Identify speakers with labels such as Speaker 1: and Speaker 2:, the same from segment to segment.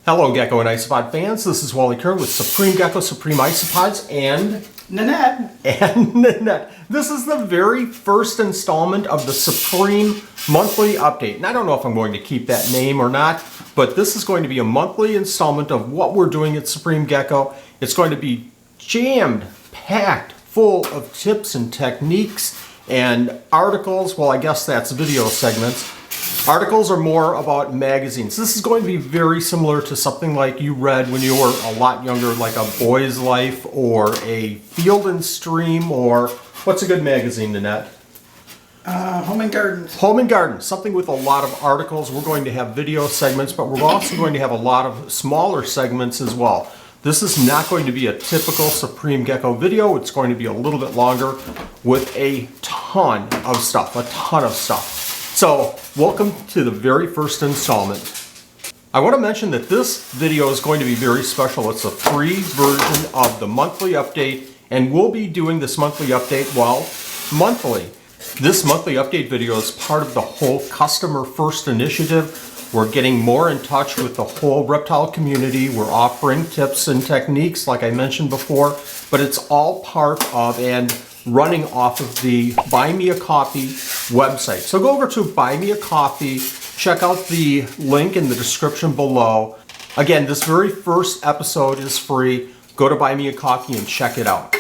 Speaker 1: Hello Gecko and Isopod fans, this is Wally Kern with Supreme Gecko, Supreme Isopods, and
Speaker 2: Nanette.
Speaker 1: This is the very first installment of the Supreme Monthly Update. And I don't know if I'm going to keep that name or not, but this is going to be a monthly installment of what we're doing at Supreme Gecko. It's going to be jammed, packed, full of tips and techniques and articles. Well, I guess that's video segments. Articles are more about magazines. This is going to be very similar to something like you read when you were a lot younger, like a Boy's Life or a Field and Stream, or what's a good magazine, Nanette?
Speaker 2: Home and Gardens.
Speaker 1: Home and Gardens, something with a lot of articles. We're going to have video segments, but we're also going to have a lot of smaller segments as well. This is not going to be a typical Supreme Gecko video. It's going to be a little bit longer with a ton of stuff. So, welcome to the very first installment. I want to mention that this video is going to be very special. It's a free version of the monthly update, and we'll be doing this monthly update, well, monthly. This monthly update video is part of the whole Customer First initiative. We're getting more in touch with the whole reptile community. We're offering tips and techniques, like I mentioned before, but it's all part of and running off of the Buy Me a Coffee website. So go over to Buy Me a Coffee, check out the link in the description below. Again, this very first episode is free. Go to Buy Me a Coffee and check it out.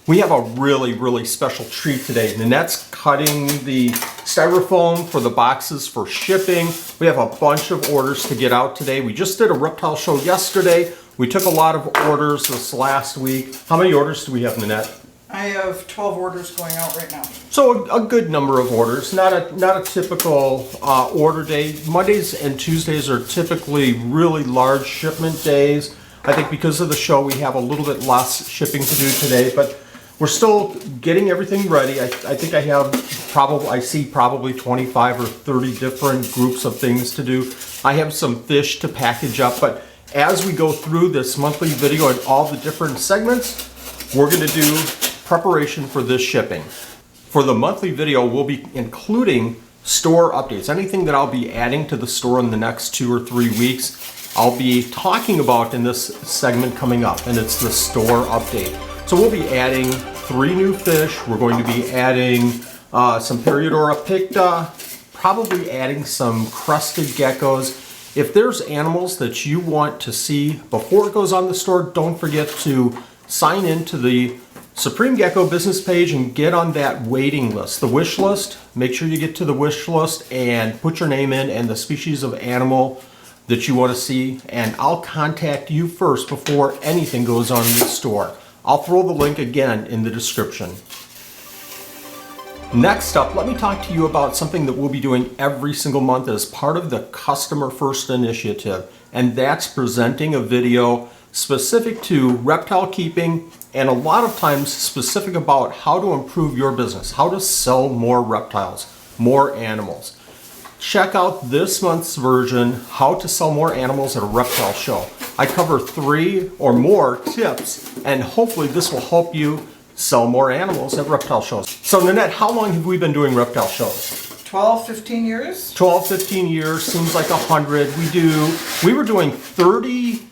Speaker 1: We have a really special treat today. Nanette's cutting the styrofoam for the boxes for shipping. We have a bunch of orders to get out today. We just did a reptile show yesterday. We took a lot of orders this last week. How many orders do we have, Nanette?
Speaker 2: I have 12 orders going out right now.
Speaker 1: So a good number of orders, not a typical order day. Mondays and Tuesdays are typically really large shipment days. I think because of the show we have a little bit less shipping to do today, but we're still getting everything ready. I think I see probably 25 or 30 different groups of things to do. I have some fish to package up, but as we go through this monthly video and all the different segments, we're going to do preparation for this shipping. For the monthly video, we'll be including store updates. Anything that I'll be adding to the store in the next 2 or 3 weeks, I'll be talking about in this segment coming up, and it's the store update. So we'll be adding 3 new fish. We're going to be adding some Periodora picta, probably adding some crested geckos. If there's animals that you want to see before it goes on the store, don't forget to sign in to the Supreme Gecko business page and get on that waiting list, the wish list. Make sure you get to the wish list and put your name in and the species of animal that you want to see, and I'll contact you first before anything goes on in the store. I'll throw the link again in the description. Next up, let me talk to you about something that we'll be doing every single month as part of the Customer First initiative, and that's presenting a video specific to reptile keeping, and a lot of times specific about how to improve your business, how to sell more reptiles, more animals. Check out this month's version, How to Sell More Animals at a Reptile Show. I cover 3 or more tips, and hopefully this will help you sell more animals at reptile shows. So Nanette, how long have we been doing reptile shows?
Speaker 2: 12, 15 years?
Speaker 1: 12, 15 years, seems like 100. We were doing 30,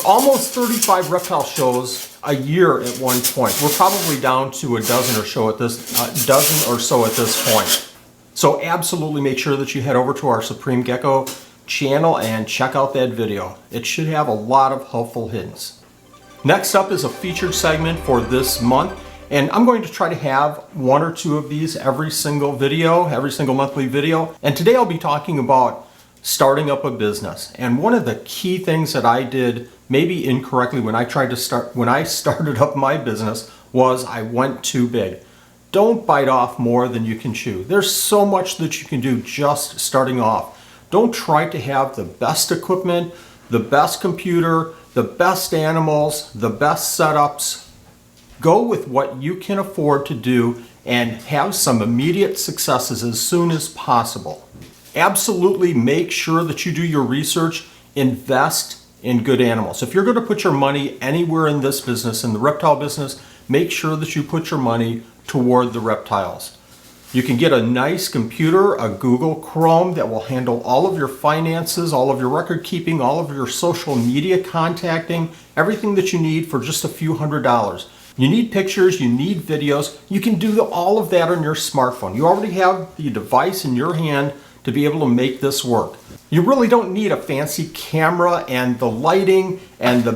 Speaker 1: almost 35 reptile shows a year at one point. We're probably down to a dozen or so at this point. So absolutely make sure that you head over to our Supreme Gecko channel and check out that video. It should have a lot of helpful hints. Next up is a featured segment for this month, and I'm going to try to have 1 or 2 of these every single monthly video. And today I'll be talking about starting up a business. And one of the key things that I did maybe incorrectly when I started up my business was I went too big. Don't bite off more than you can chew. There's so much that you can do just starting off. Don't try to have the best equipment, the best computer, the best animals, the best setups. Go with what you can afford to do and have some immediate successes as soon as possible. Absolutely make sure that you do your research. Invest in good animals. If you're going to put your money anywhere in this business, in the reptile business, make sure that you put your money toward the reptiles. You can get a nice computer, a Google Chrome that will handle all of your finances, all of your record keeping, all of your social media contacting, everything that you need for just a few $100s. You need pictures, you need videos. You can do all of that on your smartphone. You already have the device in your hand to be able to make this work. You really don't need a fancy camera and the lighting and the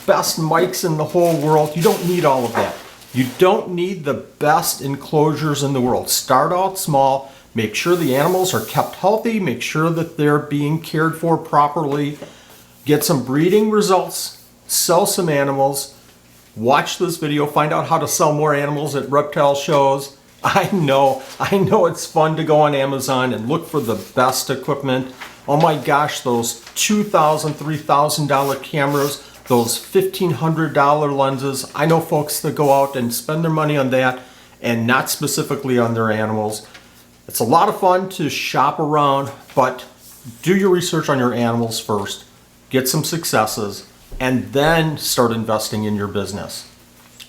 Speaker 1: best mics in the whole world. You don't need all of that. You don't need the best enclosures in the world. Start out small, make sure the animals are kept healthy, make sure that they're being cared for properly, get some breeding results, sell some animals, watch this video, find out how to sell more animals at reptile shows. I know it's fun to go on Amazon and look for the best equipment. Oh my gosh, those $2,000, $3,000 cameras, those $1,500 lenses. I know folks that go out and spend their money on that and not specifically on their animals. It's a lot of fun to shop around, but do your research on your animals first, get some successes, and then start investing in your business.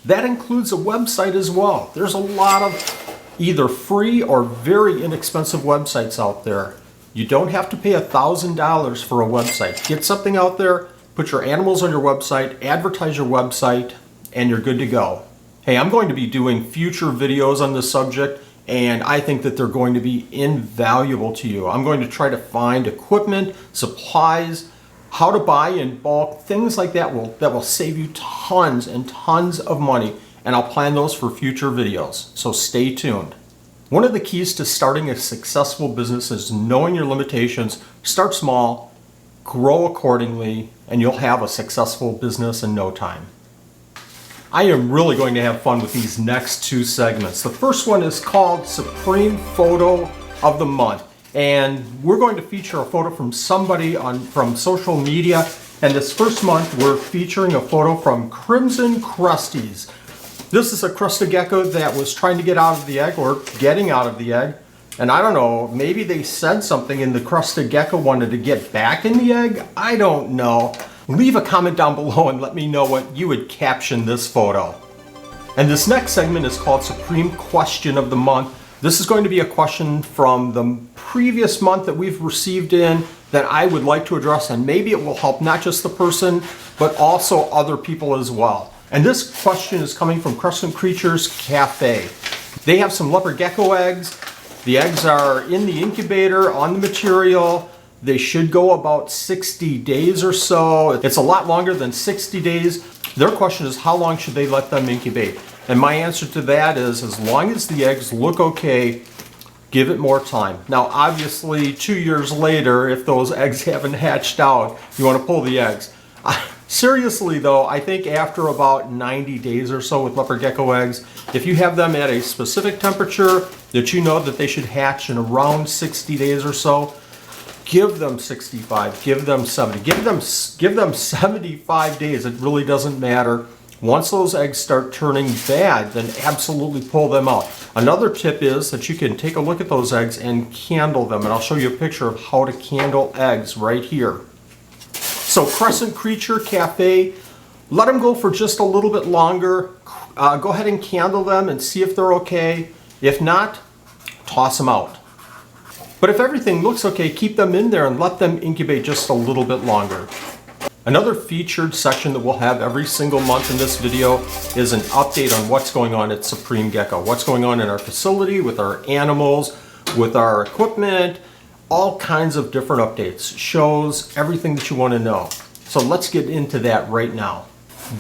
Speaker 1: That includes a website as well. There's a lot of either free or very inexpensive websites out there. You don't have to pay $1,000 for a website. Get something out there, put your animals on your website, advertise your website, and you're good to go. Hey, I'm going to be doing future videos on this subject, and I think that they're going to be invaluable to you. I'm going to try to find equipment, supplies, how to buy in bulk, things like that will save you tons and tons of money, and I'll plan those for future videos, so stay tuned. One of the keys to starting a successful business is knowing your limitations. Start small, grow accordingly, and you'll have a successful business in no time. I am really going to have fun with these next two segments. The first one is called Supreme Photo of the Month. And we're going to feature a photo from somebody from social media. And this first month, we're featuring a photo from Crimson Crusties. This is a crested gecko that was trying to get out of the egg, or getting out of the egg. And I don't know, maybe they said something and the crested gecko wanted to get back in the egg. I don't know. Leave a comment down below and let me know what you would caption this photo. And this next segment is called Supreme Question of the Month. This is going to be a question from the previous month that we've received in that I would like to address, and maybe it will help not just the person, but also other people as well. And this question is coming from Crescent Creatures Cafe. They have some leopard gecko eggs. The eggs are in the incubator on the material. They should go about 60 days or so. It's a lot longer than 60 days. Their question is, how long should they let them incubate? And my answer to that is, as long as the eggs look okay, give it more time. Now, obviously, 2 years later, if those eggs haven't hatched out, you want to pull the eggs. Seriously, though, I think after about 90 days or so with leopard gecko eggs, if you have them at a specific temperature that you know that they should hatch in around 60 days or so, give them 65, give them 70, give them 75 days. It really doesn't matter. Once those eggs start turning bad, then absolutely pull them out. Another tip is that you can take a look at those eggs and candle them, and I'll show you a picture of how to candle eggs right here. So Crescent Creature Cafe, let them go for just a little bit longer. Go ahead and candle them and see if they're okay. If not, toss them out. But if everything looks okay, keep them in there and let them incubate just a little bit longer. Another featured section that we'll have every single month in this video is an update on what's going on at Supreme Gecko. What's going on in our facility, with our animals, with our equipment, all kinds of different updates, shows, everything that you want to know. So let's get into that right now.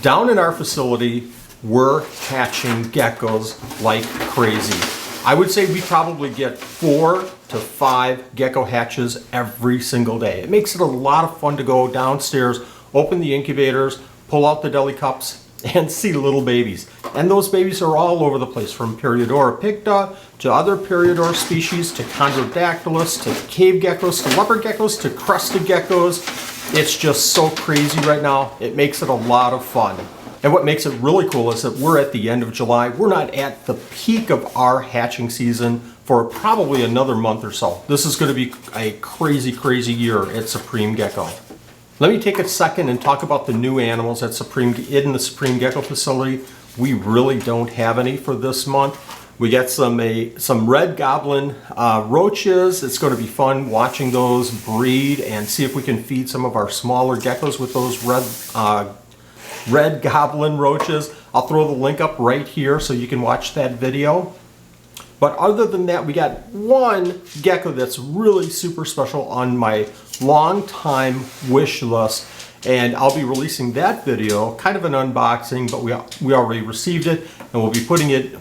Speaker 1: Down in our facility, we're hatching geckos like crazy. I would say we probably get 4 to 5 gecko hatches every single day. It makes it a lot of fun to go downstairs, open the incubators, pull out the deli cups, and see little babies. And those babies are all over the place, from Periodora picta to other Periodora species, to Chondrodactylus, to cave geckos, to leopard geckos, to crested geckos. It's just so crazy right now. It makes it a lot of fun. And what makes it really cool is that we're at the end of July. We're not at the peak of our hatching season for probably another month or so. This is going to be a crazy, crazy year at Supreme Gecko. Let me take a second and talk about the new animals at in the Supreme Gecko facility. We really don't have any for this month. We got some red goblin roaches. It's going to be fun watching those breed and see if we can feed some of our smaller geckos with those red goblin roaches. I'll throw the link up right here so you can watch that video. But other than that, we got one gecko that's really super special on my long time wish list, and I'll be releasing that video, kind of an unboxing, but we already received it, and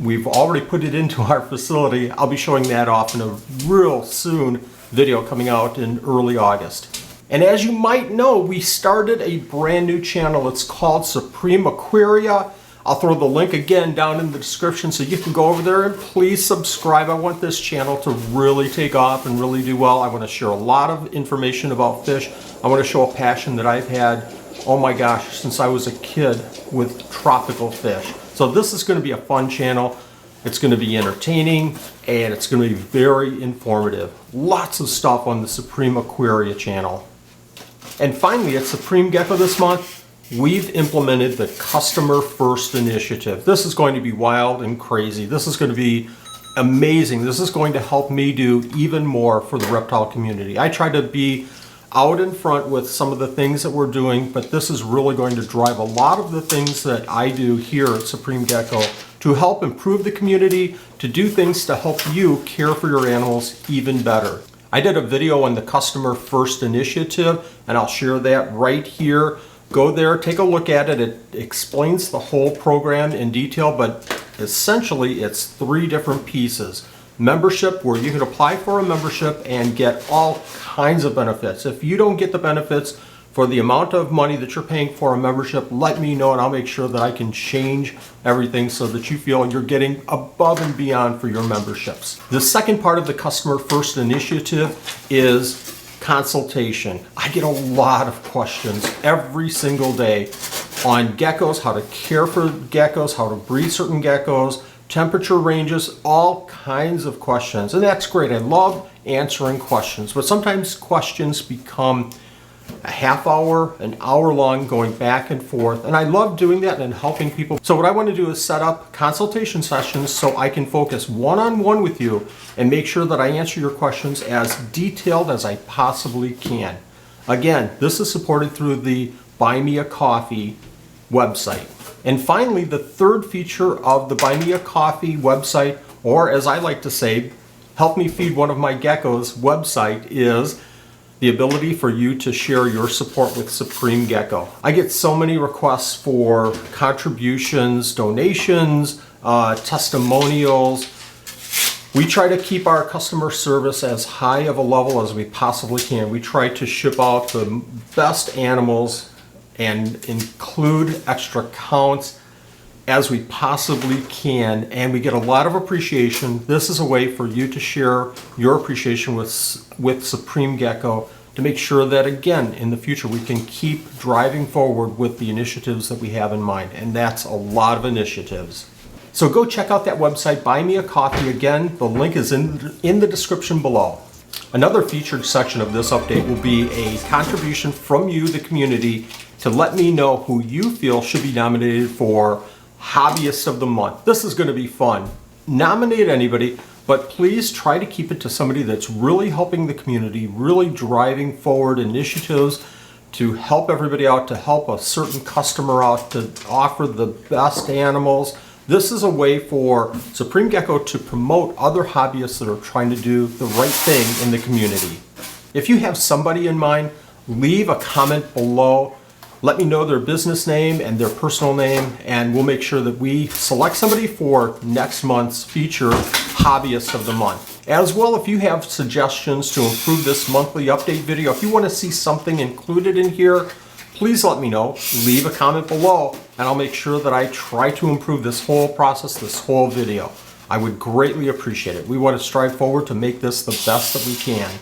Speaker 1: we've already put it into our facility. I'll be showing that off in a real soon video coming out in early August. And as you might know, we started a brand new channel. It's called Supreme Aquaria. I'll throw the link again down in the description so you can go over there and please subscribe. I want this channel to really take off and really do well. I want to share a lot of information about fish. I want to show a passion that I've had, oh my gosh, since I was a kid with tropical fish. So this is going to be a fun channel. It's going to be entertaining and it's going to be very informative. Lots of stuff on the Supreme Aquaria channel. And finally, at Supreme Gecko this month, we've implemented the Customer First Initiative. This is going to be wild and crazy. This is going to be amazing. This is going to help me do even more for the reptile community. I try to be out in front with some of the things that we're doing, but this is really going to drive a lot of the things that I do here at Supreme Gecko to help improve the community, to do things to help you care for your animals even better. I did a video on the Customer First Initiative, and I'll share that right here. Go there, take a look at it. It explains the whole program in detail, but essentially it's 3 different pieces. Membership, where you can apply for a membership and get all kinds of benefits. If you don't get the benefits for the amount of money that you're paying for a membership, let me know and I'll make sure that I can change everything so that you feel you're getting above and beyond for your memberships. The second part of the Customer First Initiative is consultation. I get a lot of questions every single day on geckos, how to care for geckos, how to breed certain geckos, temperature ranges, all kinds of questions. And that's great. I love answering questions, but sometimes questions become a half hour, an hour long, going back and forth. And I love doing that and helping people. So what I want to do is set up consultation sessions so I can focus one-on-one with you and make sure that I answer your questions as detailed as I possibly can. Again, this is supported through the Buy Me a Coffee website. And finally, the third feature of the Buy Me a Coffee website, or as I like to say, Help Me Feed One of My Geckos website, is the ability for you to share your support with Supreme Gecko. I get so many requests for contributions, donations, testimonials. We try to keep our customer service as high of a level as we possibly can. We try to ship out the best animals and include extra counts as we possibly can, and we get a lot of appreciation. This is a way for you to share your appreciation with Supreme Gecko to make sure that, again, in the future we can keep driving forward with the initiatives that we have in mind, and that's a lot of initiatives. So go check out that website, Buy Me a Coffee. Again, the link is in the description below. Another featured section of this update will be a contribution from you, the community, to let me know who you feel should be nominated for Hobbyist of the Month. This is going to be fun. Nominate anybody, but please try to keep it to somebody that's really helping the community, really driving forward initiatives to help everybody out, to help a certain customer out, to offer the best animals. This is a way for Supreme Gecko to promote other hobbyists that are trying to do the right thing in the community. If you have somebody in mind, leave a comment below. Let me know their business name and their personal name, and we'll make sure that we select somebody for next month's feature Hobbyist of the Month. As well, if you have suggestions to improve this monthly update video, if you want to see something included in here, please let me know. Leave a comment below, and I'll make sure that I try to improve this whole process, this whole video. I would greatly appreciate it. We want to strive forward to make this the best that we can.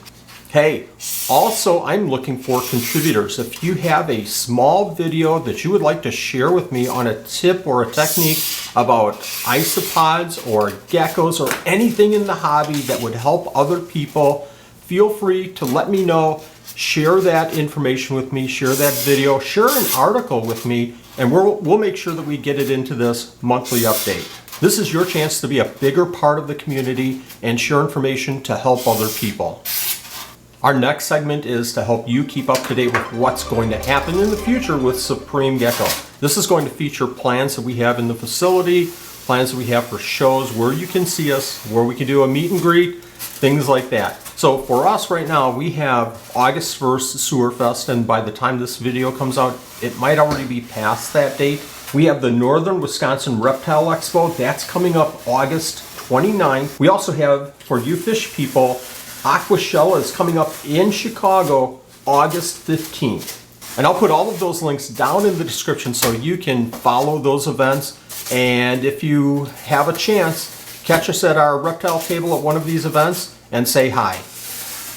Speaker 1: Hey, also I'm looking for contributors. If you have a small video that you would like to share with me on a tip or a technique about isopods or geckos or anything in the hobby that would help other people, feel free to let me know. Share that information with me, share that video, share an article with me, and we'll make sure that we get it into this monthly update. This is your chance to be a bigger part of the community and share information to help other people. Our next segment is to help you keep up to date with what's going to happen in the future with Supreme Gecko. This is going to feature plans that we have in the facility, plans that we have for shows, where you can see us, where we can do a meet and greet, things like that. So for us right now, we have August 1st Sewer Fest, and by the time this video comes out, it might already be past that date. We have the Northern Wisconsin Reptile Expo. That's coming up August 29th. We also have, for you fish people, Aquashella is coming up in Chicago August 15th. And I'll put all of those links down in the description so you can follow those events. And if you have a chance, catch us at our reptile table at one of these events and say hi.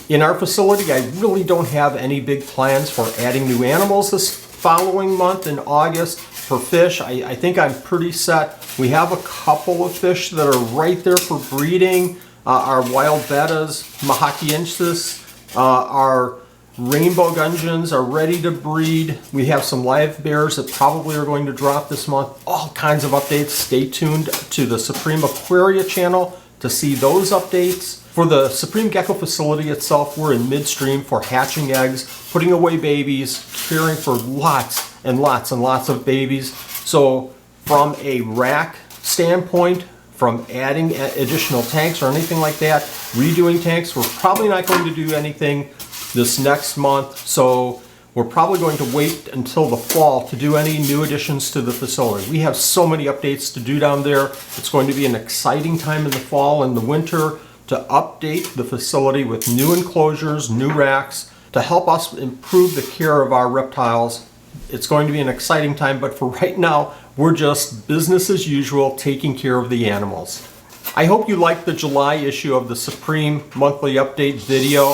Speaker 1: In our facility, I really don't have any big plans for adding new animals this following month in August. For fish, I think I'm pretty set. We have a couple of fish that are right there for breeding. Our wild bettas, Mahakiensis, our rainbow gudgeons are ready to breed. We have some live bears that probably are going to drop this month. All kinds of updates. Stay tuned to the Supreme Aquaria channel to see those updates. For the Supreme Gecko facility itself, we're in midstream for hatching eggs, putting away babies, caring for lots and lots and lots of babies. So from a rack standpoint, from adding additional tanks or anything like that, redoing tanks, we're probably not going to do anything this next month. So we're probably going to wait until the fall to do any new additions to the facility. We have so many updates to do down there. It's going to be an exciting time in the fall and the winter to update the facility with new enclosures, new racks, to help us improve the care of our reptiles. It's going to be an exciting time, but for right now, we're just business as usual, taking care of the animals. I hope you liked the July issue of the Supreme Monthly Update video.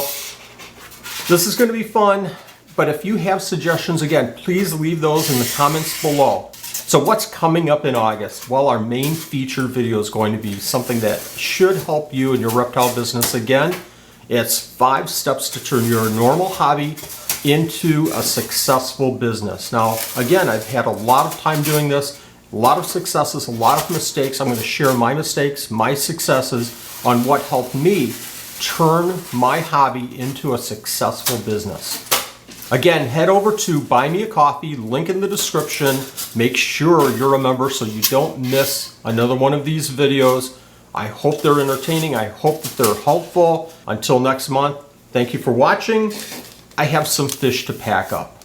Speaker 1: This is going to be fun, but if you have suggestions, again, please leave those in the comments below. So what's coming up in August? Well, our main feature video is going to be something that should help you in your reptile business. Again, it's 5 steps to turn your normal hobby into a successful business. Now, again, I've had a lot of time doing this, a lot of successes, a lot of mistakes. I'm going to share my mistakes, my successes on what helped me turn my hobby into a successful business. Again, head over to Buy Me a Coffee, link in the description. Make sure you're a member so you don't miss another one of these videos. I hope they're entertaining. I hope that they're helpful. Until next month, thank you for watching. I have some fish to pack up.